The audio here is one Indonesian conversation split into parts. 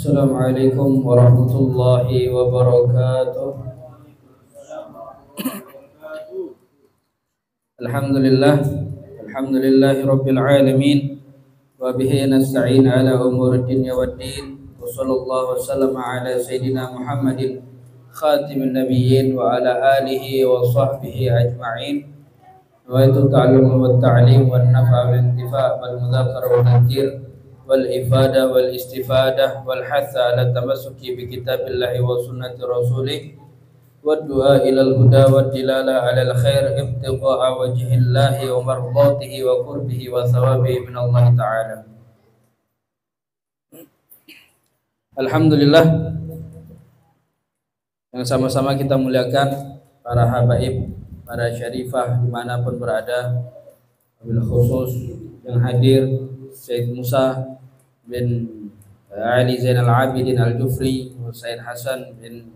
Assalamualaikum warahmatullahi wabarakatuh. Alhamdulillah, alhamdulillahi rabbil alamin. Wa bihi nasta'in ala umuri dunya waddin. Wa sallallahu wasallama ala sayyidina Muhammadin khatimin nabiyyin wa ala alihi wa sahbihi ajma'in. Wa itu ta'allum wa ta'lim wa nafa' wal intifa' wal mudhakara wa tadhkir wal ifada wal istifadah wal hatha ala tamassuki bi kitabillahi wa sunnati rasulih wa du'a ilal huda wa dilala ala al khair ibtigha'a wajhillahi wa mardatihi wa qurbihi wa thawabihi min Allah ta'ala. Alhamdulillah, yang sama-sama kita muliakan para habaib, para syarifah dimanapun berada, wabil khusus yang hadir Syekh Musa bin Ali Zainal Abidin Al-Jufri, Said Hasan bin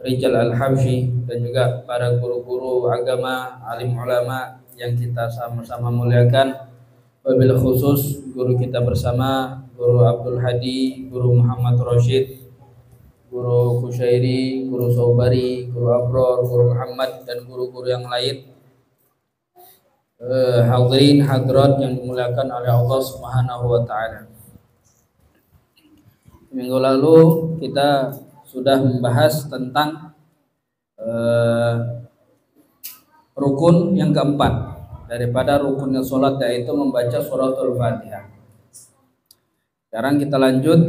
Rijal Al-Habsyi, dan juga para guru-guru agama, alim ulama yang kita sama-sama muliakan. Wabil khusus guru kita bersama, Guru Abdul Hadi, Guru Muhammad Rashid, Guru Kusyairi, Guru Sobari, Guru Abror, Guru Muhammad, dan guru-guru yang lain. Hadirin hadirat yang dimuliakan oleh Allah Subhanahu wa taala. Minggu lalu kita sudah membahas tentang rukun yang keempat daripada rukunnya sholat, yaitu membaca suratul Fatihah. Sekarang kita lanjut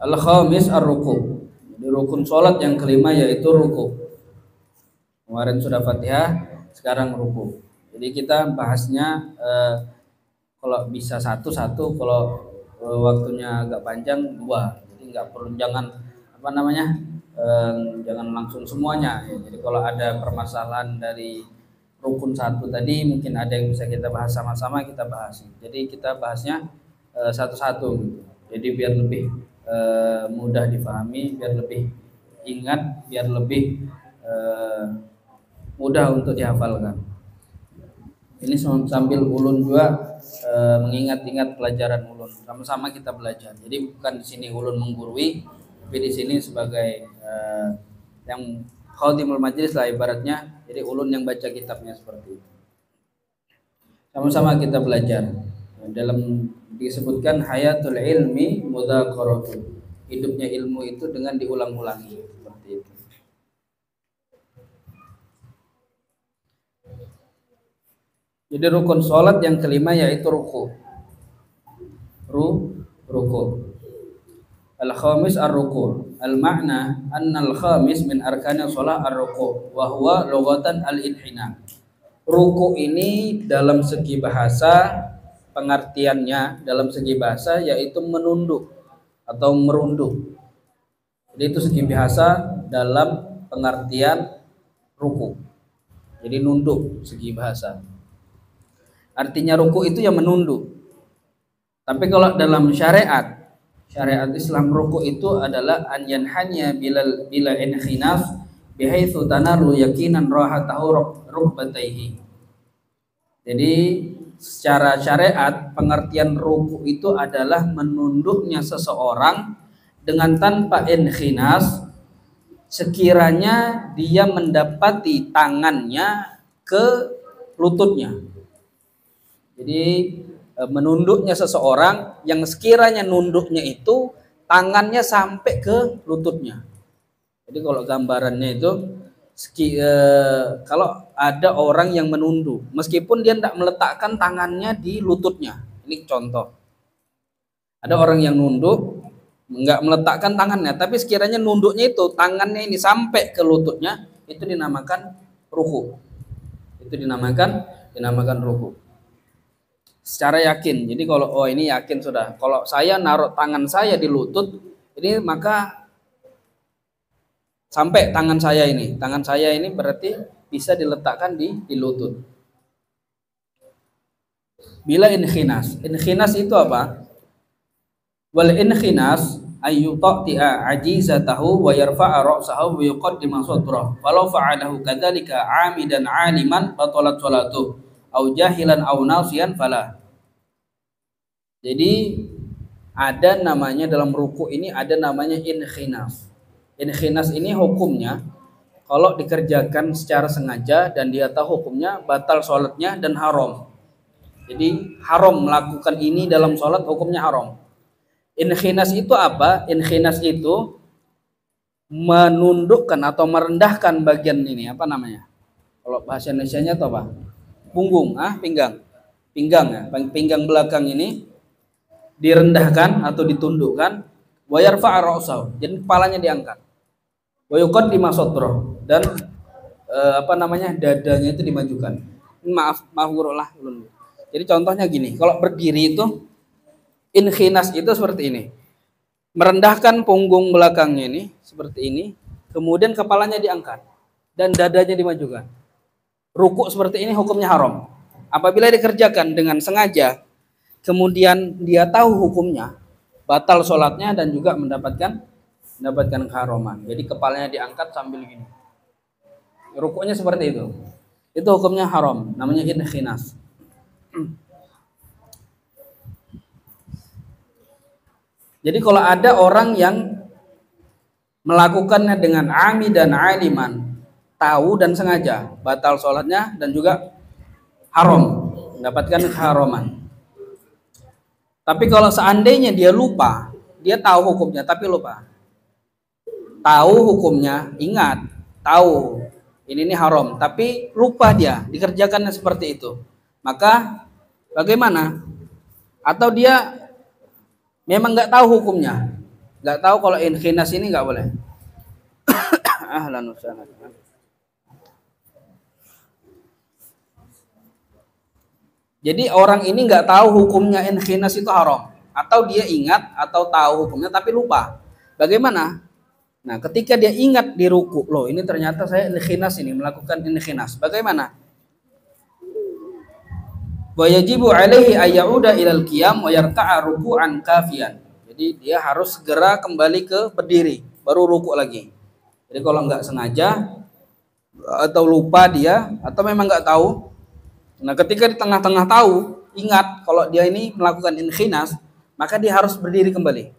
al-khamis ar-ruku'. Di rukun sholat yang kelima yaitu ruku. Kemarin sudah Fatihah, sekarang ruku. Jadi kita bahasnya kalau bisa satu-satu, kalau waktunya agak panjang dua. Jadi nggak perlu, jangan jangan langsung semuanya. Jadi kalau ada permasalahan dari rukun satu tadi, mungkin ada yang bisa kita bahas sama-sama, kita bahas. Jadi kita bahasnya satu-satu. Jadi biar lebih mudah difahami, biar lebih ingat, biar lebih mudah untuk dihafalkan. Ini sambil ulun juga mengingat-ingat pelajaran ulun. Sama-sama kita belajar. Jadi bukan di sini ulun menggurui, tapi di sini sebagai yang khadimul majlis lah ibaratnya. Jadi ulun yang baca kitabnya seperti itu. Sama-sama kita belajar. Dalam disebutkan hayatul ilmi mudzakaratu, hidupnya ilmu itu dengan diulang-ulangi, seperti itu. Jadi rukun sholat yang kelima yaitu ruku. Ruku. Al-khamis ar-ruku. Al-ma'na anna al-khamis min arkani sholat ar-ruku wa huwa lughatan al-inhina. Ruku ini dalam segi bahasa, pengertiannya dalam segi bahasa yaitu menunduk atau merunduk. Jadi itu segi bahasa dalam pengertian ruku. Jadi nunduk segi bahasa. Artinya ruku itu yang menunduk. Tapi kalau dalam syariat Islam, ruku itu adalah an yanhanya bila inhinaf bihaitsu tanalu yakinan rahatahu rukbataihi. Jadi secara syariat pengertian ruku itu adalah menunduknya seseorang dengan tanpa inhinas, sekiranya dia mendapati tangannya ke lututnya. Jadi menunduknya seseorang yang sekiranya nunduknya itu tangannya sampai ke lututnya. Jadi kalau gambarannya itu kalau ada orang yang menunduk meskipun dia tidak meletakkan tangannya di lututnya. Ini contoh. Ada orang yang nunduk enggak meletakkan tangannya, tapi sekiranya nunduknya itu tangannya ini sampai ke lututnya, itu dinamakan ruku. Itu dinamakan ruku. Secara yakin. Jadi kalau ini yakin sudah. Kalau saya naruh tangan saya di lutut, ini maka sampai tangan saya ini berarti bisa diletakkan di lutut. Bila inhinas itu apa? Wal inhinas ayyutati'a ajizatahu wa yarfa'a ra'sahu wa yuqaddima sadrahu walau fa'alahu kadzalika 'amidan 'aliman batalat salatuh au jahilan au nasiyan fala. Jadi ada namanya dalam ruku ini ada namanya inkhinas. Inkhinas ini hukumnya kalau dikerjakan secara sengaja dan dia tahu hukumnya batal sholatnya dan haram. Jadi haram melakukan ini dalam sholat, hukumnya haram. Inkhinas itu apa? Inkhinas itu menundukkan atau merendahkan bagian ini, apa namanya? Kalau bahasa Indonesianya itu apa? Punggung, pinggang. Pinggang ya, pinggang belakang ini direndahkan atau ditundukkan, wa yarfa'a ra'sahu. Jadi kepalanya diangkat. Wa yuqaddima sadrah, dan dadanya itu dimajukan. Maaf gurulah. Jadi contohnya gini, kalau berdiri itu inkhinas itu seperti ini. Merendahkan punggung belakangnya ini seperti ini, kemudian kepalanya diangkat dan dadanya dimajukan. Rukuk seperti ini hukumnya haram. Apabila dikerjakan dengan sengaja, kemudian dia tahu hukumnya, batal sholatnya dan juga mendapatkan keharaman. Jadi kepalanya diangkat sambil gini. Rukuknya seperti itu. Itu hukumnya haram, namanya inkhinas. Jadi kalau ada orang yang melakukannya dengan ami dan aliman, tahu dan sengaja, batal sholatnya dan juga haram, mendapatkan keharaman. Tapi kalau seandainya dia lupa, dia tahu hukumnya tapi lupa. Tahu hukumnya, ingat, tahu ini haram, tapi lupa dia dikerjakannya seperti itu. Maka bagaimana? Atau dia memang nggak tahu hukumnya, nggak tahu kalau inkhinas ini nggak boleh. Ahlan wa sahlan. Jadi orang ini nggak tahu hukumnya inkhinas itu haram, atau dia ingat atau tahu hukumnya tapi lupa. Bagaimana? Nah, ketika dia ingat di ruku, loh ini ternyata saya inkhinas ini, melakukan inkhinas. Bagaimana? Wa yajibu alaihi ayyauda ilal qiyam wa yarka'a ruku'an kafian. Jadi dia harus segera kembali ke berdiri, baru ruku lagi. Jadi kalau nggak sengaja atau lupa dia atau memang nggak tahu, nah ketika di tengah-tengah tahu, ingat kalau dia ini melakukan inkhinas, maka dia harus berdiri kembali.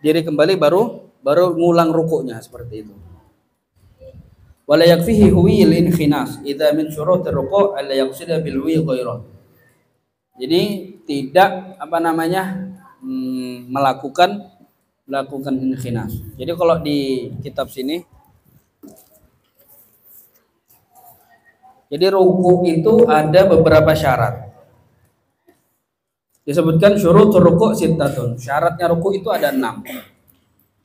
Diri kembali baru ngulang rukuknya seperti itu. Wala yakfihi huwil inkhinas idza min syurutir ruku' alla yaqsida bil huwi ghairah. Jadi tidak melakukan inkhinas. Jadi kalau di kitab sini, jadi ruku itu ada beberapa syarat. Disebutkan syurutur ruku' sittatun. Syaratnya ruku itu ada 6.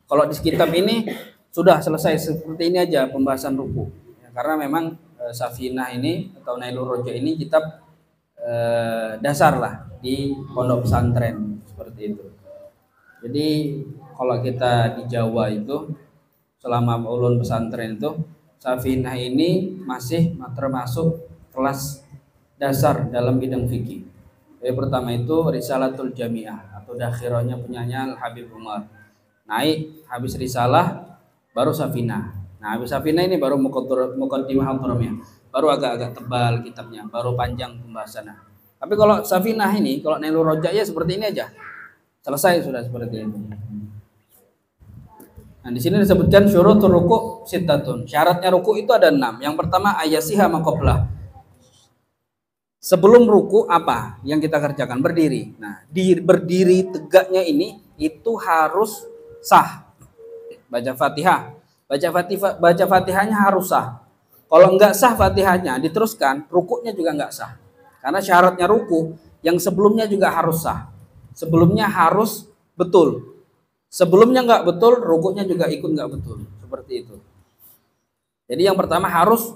Kalau di kitab ini sudah selesai seperti ini aja pembahasan ruku. Ya, karena memang Safinah ini atau Nailur Roja ini kitab dasar lah di pondok pesantren seperti itu. Jadi kalau kita di Jawa itu selama ulun pesantren itu Safinah ini masih termasuk kelas dasar dalam bidang fikih. Yang pertama itu Risalatul Jami'ah atau dakhirahnya punyanya Al Habib Umar. Naik habis risalah baru Safinah. Nah, habis Safinah ini baru Muqaddimah Al-Qaramiyah. Baru agak-agak tebal kitabnya, baru panjang pembahasannya. Tapi kalau Safinah ini, kalau Nailur Roja ya seperti ini aja. Selesai sudah seperti ini. Nah, di sini disebutkan syurutur ruku' sittatun. Syaratnya ruku' itu ada 6. Yang pertama ayasiha maqablah. Sebelum ruku' apa yang kita kerjakan? Berdiri. Nah, berdiri tegaknya ini itu harus sah. Baca Fatihah. Baca Fatihahnya harus sah. Kalau enggak sah Fatihahnya diteruskan, rukuknya juga enggak sah. Karena syaratnya ruku' yang sebelumnya juga harus sah. Sebelumnya harus betul. Sebelumnya enggak betul, rukuknya juga ikut enggak betul. Seperti itu. Jadi yang pertama harus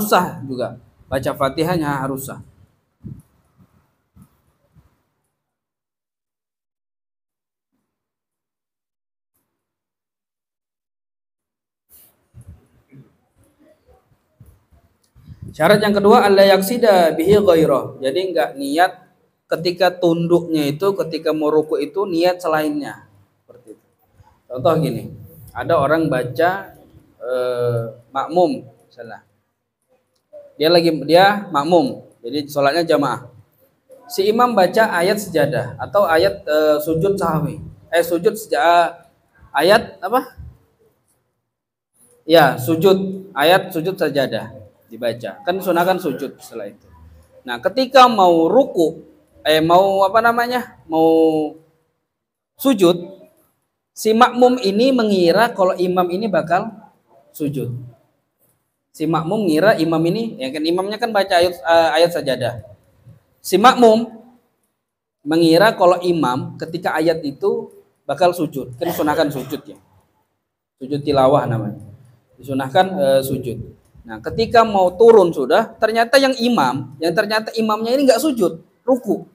sah juga. Baca Fatihahnya harus sah. Syarat yang kedua alla yaksida bihi ghairah. Jadi enggak niat ketika tunduknya itu, ketika mau ruku itu niat selainnya. Seperti itu. Contoh gini, ada orang baca makmum, salah. Dia makmum. Jadi sholatnya jamaah. Si imam baca ayat sejadah atau ayat sujud sahwi. Ayat apa? Ya, ayat sujud sajadah dibaca. Kan sunahkan sujud setelah itu. Nah, ketika mau ruku, mau sujud, si makmum ini mengira kalau imam ini bakal sujud. Si makmum mengira imam ini, ya kan imamnya kan baca ayat sajadah. Si makmum mengira kalau imam ketika ayat itu bakal sujud. Kan sunahkan sujud ya. Sujud tilawah namanya. Disunahkan sujud. Nah, ketika mau turun sudah, ternyata ternyata imamnya ini nggak sujud, ruku.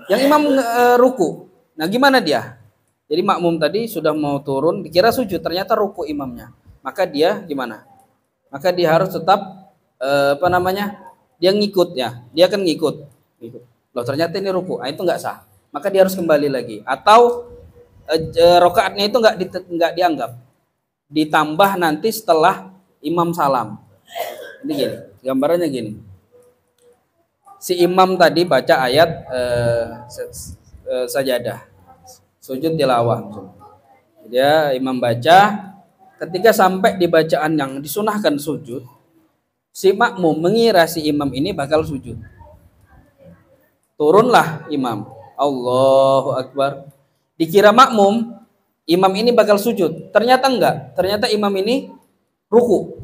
Yang imam ruku. Nah, gimana dia? Jadi makmum tadi sudah mau turun, dikira sujud, ternyata ruku imamnya. Maka dia gimana? Maka dia harus tetap Dia ngikut ya. Dia kan ngikut. Loh, ternyata ini ruku. Nah, itu nggak sah. Maka dia harus kembali lagi. Atau rokaatnya itu nggak dianggap. Ditambah nanti setelah imam salam. Ini gini, gambarannya gini. Si imam tadi baca ayat sajadah, sujud tilawah. Dia imam baca, ketika sampai di bacaan yang disunahkan sujud, si makmum mengira si imam ini bakal sujud. Turunlah imam, Allahu Akbar. Dikira makmum imam ini bakal sujud, ternyata enggak. Ternyata imam ini ruku.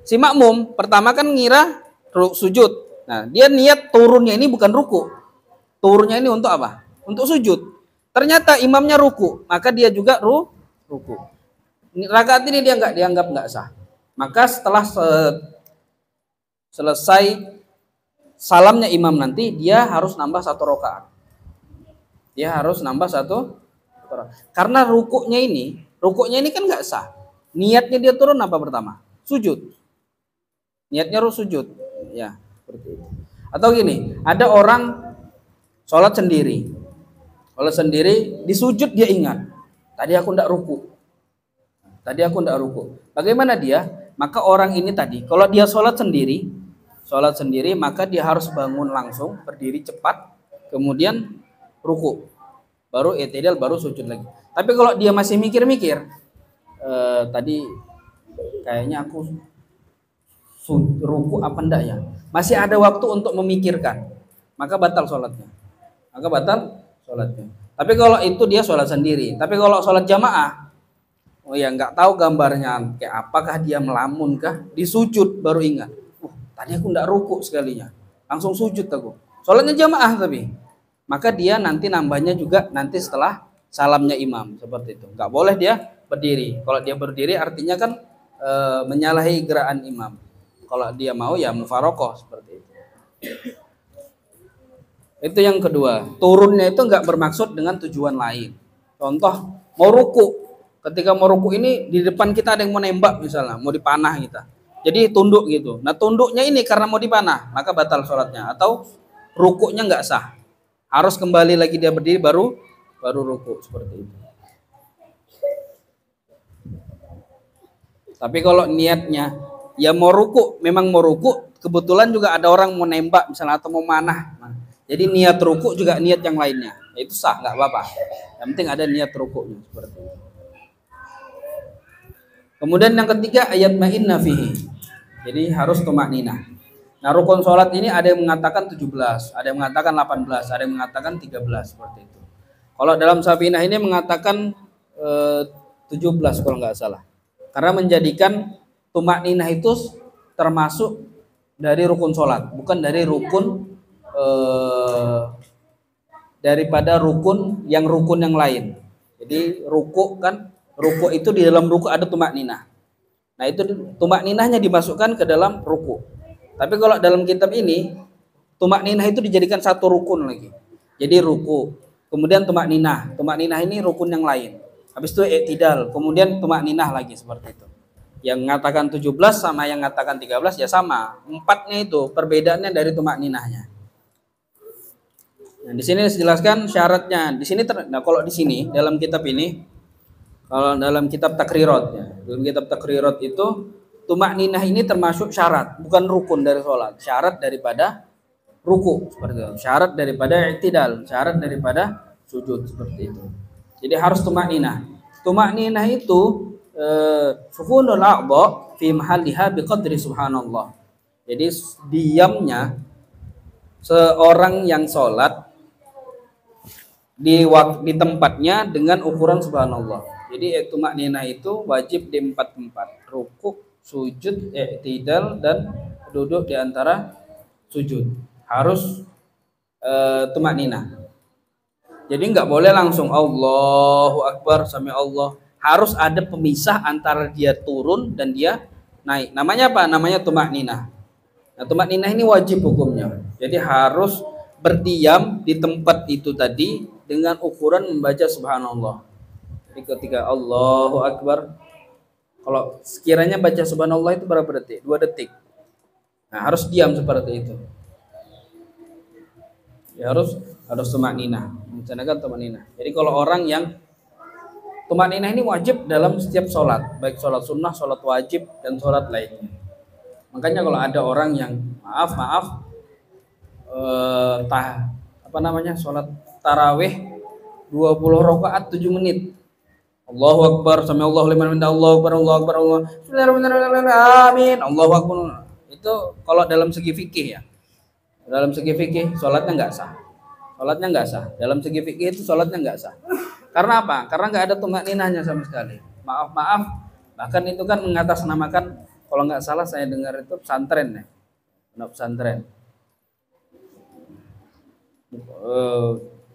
Si makmum pertama kan ngira sujud. Nah, dia niat turunnya ini bukan ruku. Turunnya ini untuk apa? Untuk sujud. Ternyata imamnya ruku, maka dia juga ruku. Rakaat ini dia dianggap nggak sah. Maka setelah selesai salamnya imam nanti, dia harus nambah satu rakaat. Karena rukuknya ini kan nggak sah. Niatnya dia turun apa pertama? Sujud. Niatnya harus sujud. Ya, seperti itu. Atau gini, ada orang sholat sendiri. Kalau sendiri di sujud dia ingat, tadi aku ndak ruku. Bagaimana dia? Maka orang ini tadi, kalau dia sholat sendiri, maka dia harus bangun langsung, berdiri cepat, kemudian ruku. Baru i'tidal, baru sujud lagi. Tapi kalau dia masih mikir-mikir, tadi kayaknya aku ruku apa enggak ya? Masih ada waktu untuk memikirkan, maka batal sholatnya. Tapi kalau itu dia sholat sendiri. Tapi kalau sholat jamaah, nggak tahu gambarnya kayak apakah dia melamun kah? Di sujud baru ingat. Tadi aku enggak ruku sekalinya, langsung sujud aku. Sholatnya jamaah tapi. Maka dia nanti nambahnya juga nanti setelah salamnya imam, seperti itu. Nggak boleh dia berdiri. Kalau dia berdiri artinya kan menyalahi gerakan imam. Kalau dia mau ya mufarokoh, seperti itu. Itu yang kedua. Turunnya itu nggak bermaksud dengan tujuan lain. Contoh mau ruku. Ketika mau ruku ini di depan kita ada yang mau nembak misalnya, mau dipanah kita. Jadi tunduk gitu. Nah, tunduknya ini karena mau dipanah, maka batal sholatnya. Atau rukunya nggak sah. Harus kembali lagi dia berdiri baru ruku, seperti itu. Tapi kalau niatnya ya mau ruku, memang mau ruku, kebetulan juga ada orang mau nembak misalnya atau mau manah. Jadi niat ruku juga niat yang lainnya. Itu sah, nggak apa-apa. Yang penting ada niat rukunya, seperti itu. Kemudian yang ketiga ayat ma'inna fihi. Jadi harus tumakninah. Nah, rukun sholat ini ada yang mengatakan 17, ada yang mengatakan 18, ada yang mengatakan 13, seperti itu. Kalau dalam Sabinah ini mengatakan 17 kalau nggak salah. Karena menjadikan tumakninah itu termasuk dari rukun sholat, bukan dari rukun daripada rukun yang lain. Jadi ruku itu di dalam ruku ada tumakninah. Nah, itu tumakninahnya dimasukkan ke dalam ruku. Tapi kalau dalam kitab ini tumakninah itu dijadikan satu rukun lagi. Jadi ruku, kemudian tumakninah. Tumakninah ini rukun yang lain. Habis itu i'tidal, kemudian tumakninah lagi, seperti itu. Yang mengatakan 17 sama yang mengatakan 13 ya sama. Empatnya itu perbedaannya dari tumakninahnya. Nah, di sini dijelaskan syaratnya. Di sini kalau di sini dalam kitab ini, kalau dalam kitab takrirat ya, dalam kitab takrirat itu tumakninah ini termasuk syarat, bukan rukun dari sholat. Syarat daripada ruku seperti itu. Syarat daripada i'tidal, syarat daripada sujud seperti itu. Jadi harus tumakninah. Tumakninah itu sukunul a'dha fi mahalliha biqadri subhanallah. Jadi diamnya seorang yang sholat di tempatnya dengan ukuran subhanallah. Jadi tumakninah itu wajib di 4 tempat: ruku, sujud, i'tidal, dan duduk di antara sujud. Harus tumakninah. Jadi nggak boleh langsung Allahu Akbar sampai Allah. Harus ada pemisah antara dia turun dan dia naik. Namanya apa? Namanya tumakninah. Nah, tumakninah ini wajib hukumnya. Jadi harus berdiam di tempat itu tadi dengan ukuran membaca subhanallah. Jadi ketika Allahu Akbar, kalau sekiranya baca subhanallah itu berapa detik? 2 detik. Nah, harus diam seperti itu. Ya, harus tumakninah, mencanangkan tumakninah. Jadi kalau orang yang tumakninah ini wajib dalam setiap sholat, baik sholat sunnah, sholat wajib, dan sholat lainnya. Makanya kalau ada orang yang sholat tarawih 20 rakaat 7 menit. Allahu Akbar, sami Allahu liman hamidah, Allahu Akbar, Allahu Akbar, Allah. Amin. Allahu Akbar. Itu kalau dalam segi fikih ya. Dalam segi fikih sholatnya nggak sah. Sholatnya nggak sah. Dalam segi fikih itu sholatnya nggak sah. Karena apa? Karena nggak ada tumakninahnya sama sekali. Maaf. Bahkan itu kan mengatasnamakan, kalau nggak salah saya dengar itu pesantren ya. Pesantren.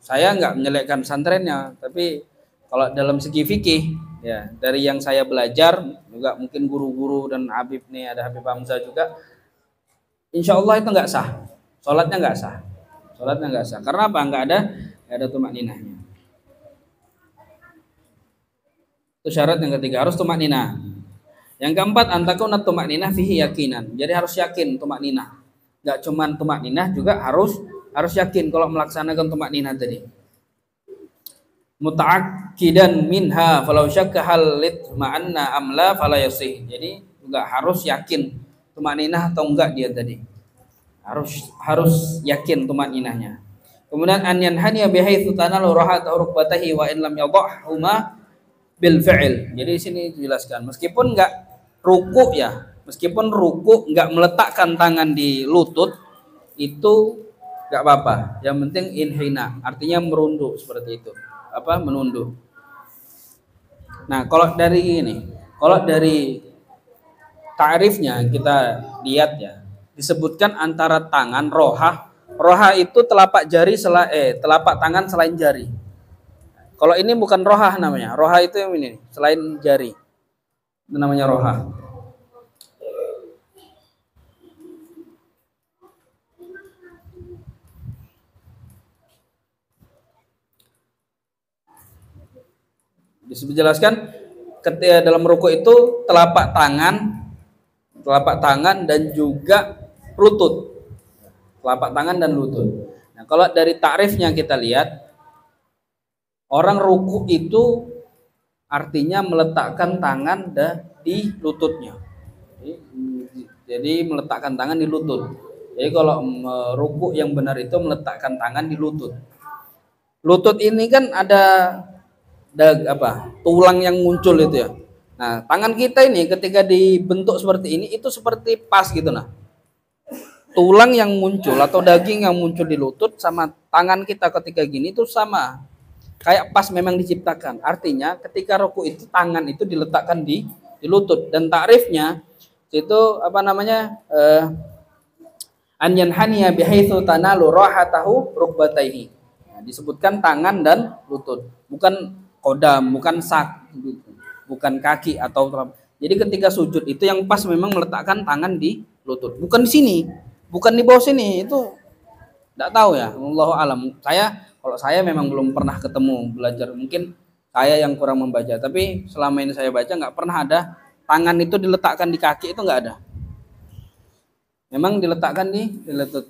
Saya nggak menyelekkan pesantrennya, tapi kalau dalam segi fikih ya, dari yang saya belajar juga, mungkin guru-guru dan Habib nih, ada Habib Hamzah juga, insya Allah itu nggak sah. Sholatnya nggak sah. Sholatnya nggak sah. Karena apa? Nggak ada tumakninahnya. Itu syarat yang ketiga, harus tumakninah. Yang keempat, antakuna tumakninah fihi yakinan. Jadi harus yakin tumakninah. Nggak cuman tumakninah, juga harus yakin kalau melaksanakan tumakninah tadi. Muta'akkidan minha falau syakka halit ma'anna amla fala yasih. Jadi juga harus yakin tumakninah atau enggak dia tadi. Harus yakin tumakninahnya. Kemudian an yanhaniya bihaitsu tanalu rahat rukbatahi wa in lam yadhahuma bil fi'il. Jadi di sini dijelaskan, meskipun enggak ruku ya, meskipun ruku enggak meletakkan tangan di lutut, itu enggak apa-apa. Yang penting inhina, artinya merunduk seperti itu. Menunduk. Nah, kalau dari ta'rifnya kita lihat ya, disebutkan antara tangan roha itu telapak tangan selain jari. Kalau ini bukan roha namanya. Roha itu yang ini, selain jari. Itu namanya roha. Dijelaskan ketika dalam ruku itu telapak tangan dan juga lutut. Telapak tangan dan lutut. Nah, kalau dari takrifnya kita lihat, orang ruku itu artinya meletakkan tangan di lututnya. Jadi meletakkan tangan di lutut. Jadi kalau ruku yang benar itu meletakkan tangan di lutut. Lutut ini kan ada tulang yang muncul itu ya. Nah, tangan kita ini ketika dibentuk seperti ini itu seperti pas gitu nah. Tulang yang muncul atau daging yang muncul di lutut sama tangan kita ketika gini itu sama. Kayak pas memang diciptakan. Artinya ketika ruku itu tangan itu diletakkan di lutut, dan takrifnya itu an yanhaniya bihaitsu tanalu rahatahu rukbataihi. Nah, disebutkan tangan dan lutut, bukan kodam, bukan sak, bukan kaki atau. Jadi ketika sujud itu yang pas memang meletakkan tangan di lutut, bukan di sini, bukan di bawah sini. Itu tidak tahu ya, Allahu alam. Kalau saya memang belum pernah ketemu belajar, mungkin saya yang kurang membaca. Tapi selama ini saya baca nggak pernah ada tangan itu diletakkan di kaki, itu nggak ada. Memang diletakkan di lutut.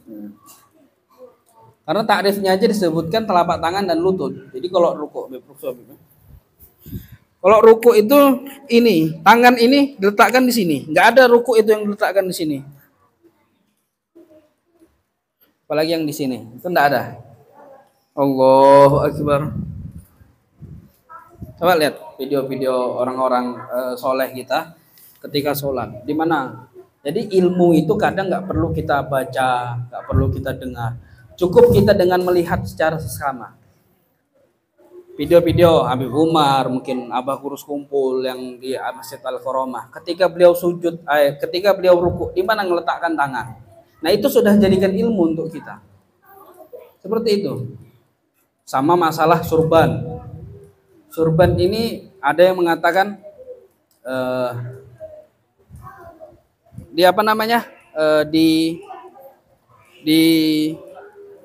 Karena takrifnya aja disebutkan telapak tangan dan lutut. Jadi kalau ruku Kalau ruku itu ini, tangan ini diletakkan di sini. Nggak ada ruku itu yang diletakkan di sini. Apalagi yang di sini, itu nggak ada. Allahu Akbar. Coba lihat video-video orang-orang soleh kita ketika sholat. Di mana? Jadi ilmu itu kadang nggak perlu kita baca, nggak perlu kita dengar. Cukup kita dengan melihat secara sesama. Video-video Habib Umar, mungkin Abah Kurus Kumpul yang di Masjid Al-Karomah. Ketika beliau sujud, ketika beliau ruku, di mana meletakkan tangan. Nah itu sudah jadikan ilmu untuk kita. Seperti itu. Sama masalah surban. Surban ini ada yang mengatakan di apa namanya di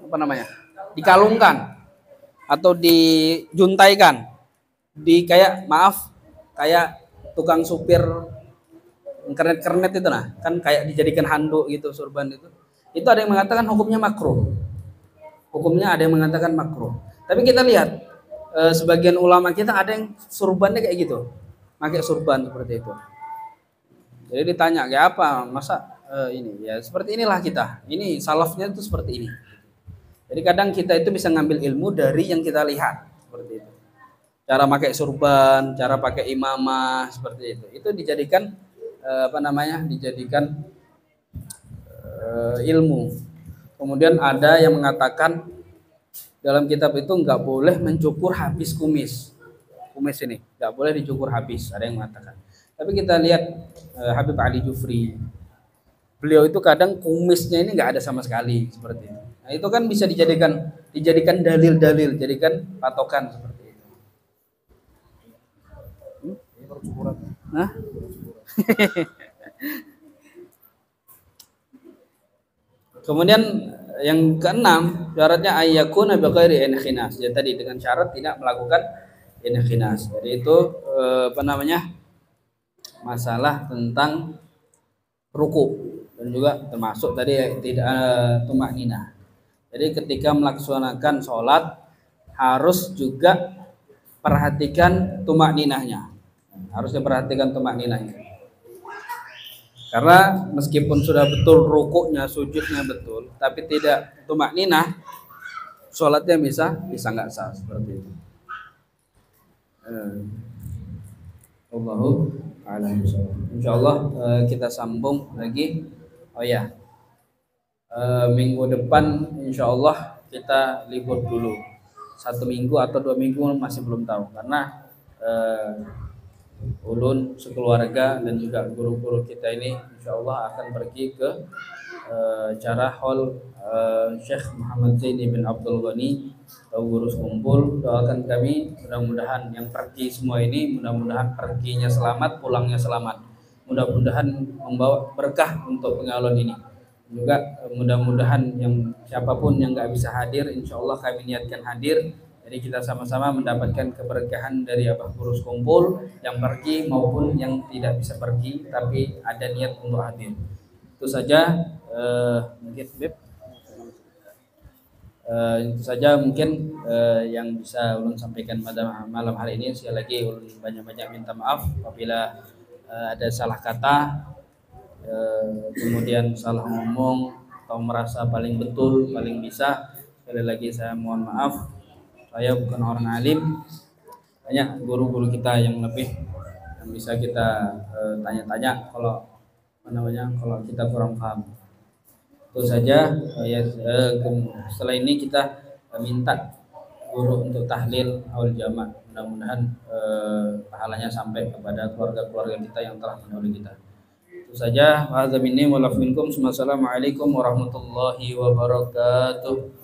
apa namanya dikalungkan atau dijuntaikan di kayak kayak tukang supir kernet itu nah kan kayak dijadikan handuk gitu surban itu ada yang mengatakan hukumnya makruh, ada yang mengatakan makruh, tapi kita lihat sebagian ulama kita ada yang surbannya kayak gitu, pakai surban seperti itu. Jadi ditanya kayak apa masa ini ya seperti inilah kita, ini salafnya itu seperti ini. Jadi kadang kita itu bisa ngambil ilmu dari yang kita lihat seperti itu. Cara pakai surban, cara pakai imamah seperti itu. Itu dijadikan dijadikan ilmu. Kemudian ada yang mengatakan dalam kitab itu nggak boleh mencukur habis kumis ini, nggak boleh dicukur habis. Ada yang mengatakan. Tapi kita lihat Habib Ali Jufri, beliau itu kadang kumisnya ini nggak ada sama sekali seperti itu. Nah, itu kan bisa dijadikan dalil-dalil, jadikan patokan seperti itu. Nah? Kemudian yang keenam, syaratnya ayyakuna bighairi inkhinas. Ya tadi dengan syarat tidak melakukan inkhinas. Jadi itu masalah tentang ruku dan juga termasuk tadi tidak tumak ninah. Jadi ketika melaksanakan sholat harus juga perhatikan tumak ninahnya. Harus diperhatikan tumak ninahnya. Karena meskipun sudah betul rukuknya, sujudnya betul, tapi tidak tumak ninah, sholatnya bisa nggak sah seperti itu. Allahu a'lam. Insyaallah kita sambung lagi. Oh ya. Minggu depan insya Allah kita libur dulu 1 minggu atau 2 minggu masih belum tahu karena ulun sekeluarga dan juga guru-guru kita ini insya Allah akan pergi ke acara hall Syekh Muhammad Zaini bin Abdul Ghani atau Guru Kumpul. Doakan kami mudah-mudahan yang pergi semua ini mudah-mudahan perginya selamat, pulangnya selamat, mudah-mudahan membawa berkah untuk pengalon ini. Juga mudah-mudahan yang siapapun yang nggak bisa hadir, insya Allah kami niatkan hadir. Jadi kita sama-sama mendapatkan keberkahan dari Abah Kurus Kumpul yang pergi maupun yang tidak bisa pergi tapi ada niat untuk hadir. Itu saja mungkin Beb. Itu saja mungkin yang bisa ulun sampaikan pada malam hari ini. Sekali lagi ulun banyak-banyak minta maaf apabila ada salah kata. Kemudian salah ngomong atau merasa paling betul, paling bisa. Sekali lagi saya mohon maaf. Saya bukan orang alim. Banyak guru-guru kita yang lebih yang bisa kita tanya-tanya kalau kalau kita kurang paham. Itu saja. Setelah ini kita minta guru untuk tahlil awal jamaah. Mudah-mudahan pahalanya sampai kepada keluarga-keluarga kita yang telah mendahului kita. Itu saja. Wa hadza minni wa lakum. Assalamualaikum warahmatullahi wabarakatuh.